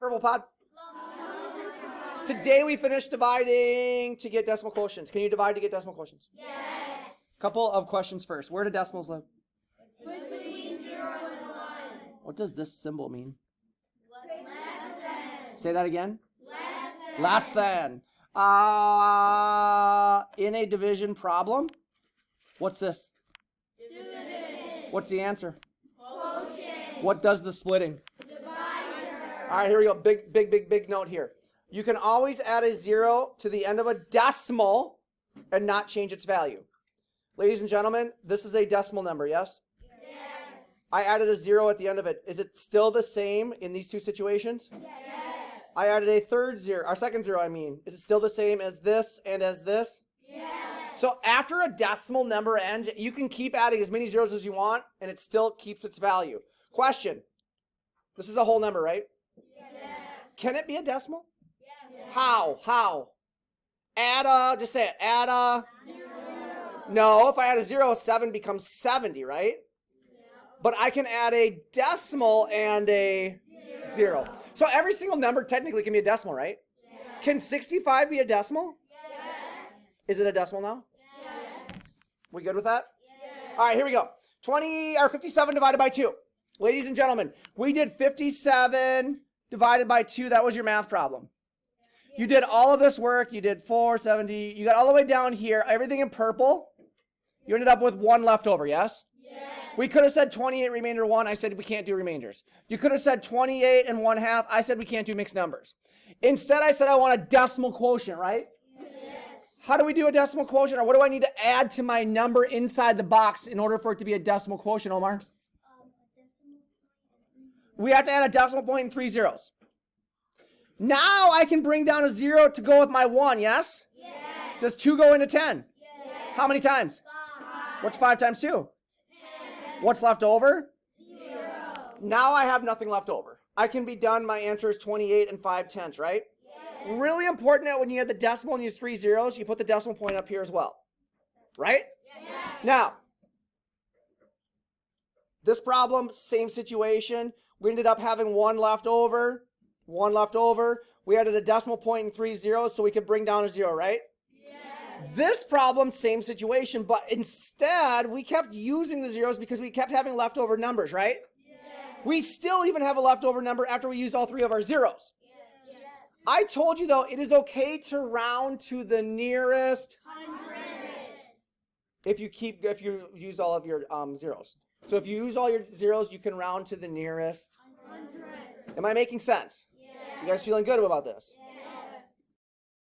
Purple pod. Today we finished dividing to get decimal quotients. Can you divide to get decimal quotients? Yes. Couple of questions first. Where do decimals live? Between 0 and 1. What does this symbol mean? Less than. Say that again. Less than. Less than. In a division problem, what's this? Dividend. What's the answer? Quotient. What does the splitting? Divisor. All right, here we go. Big note here. You can always add a 0 to the end of a decimal and not change its value. Ladies and gentlemen, this is a decimal number, yes? Yes. I added a 0 at the end of it. Is it still the same in these two situations? Yes. I added a second 0, I mean. Is it still the same as this and as this? Yes. So after a decimal number ends, you can keep adding as many zeros as you want, and it still keeps its value. Question. This is a whole number, right? Yes. Can it be a decimal? Yes. How? Just say it. Add a. 0. No, if I add a 0, 7 becomes 70, right? But I can add a decimal and a 0. So every single number technically can be a decimal, right? Yes. Can 65 be a decimal? Yes. Is it a decimal now? Yes. We good with that? Yes. All right, here we go. 57 divided by 2. Ladies and gentlemen, we did 57 divided by 2. That was your math problem. You did all of this work. You did 470. You got all the way down here. Everything in purple. You ended up with 1 left over, yes? Yes. We could have said 28 remainder 1. I said we can't do remainders. You could have said 28 and 1/2. I said we can't do mixed numbers. Instead, I said I want a decimal quotient, right? Yes. How do we do a decimal quotient? Or what do I need to add to my number inside the box in order for it to be a decimal quotient, Omar? We have to add a decimal point and 3 zeros. Now I can bring down a 0 to go with my 1, yes? Yes. Does 2 go into 10? Yes. How many times? 5. What's 5 times 2? 10. What's left over? 0. Now I have nothing left over. I can be done. My answer is 28 and 5/10, right? Yes. Really important that when you have the decimal and you have 3 zeros, you put the decimal point up here as well. Right? Yes. Now, this problem, same situation. We ended up having 1 left over. 1 left over. We added a decimal point and 3 zeros so we could bring down a 0, right? Yes. This problem, same situation, but instead we kept using the zeros because we kept having leftover numbers, right? Yes. We still even have a leftover number after we use all 3 of our zeros. Yes. I told you though, it is okay to round to the nearest Hundredths. if you used all of your zeros. So if you use all your zeros, you can round to the nearest. Hundredths. Am I making sense? Yes. You guys feeling good about this? Yes.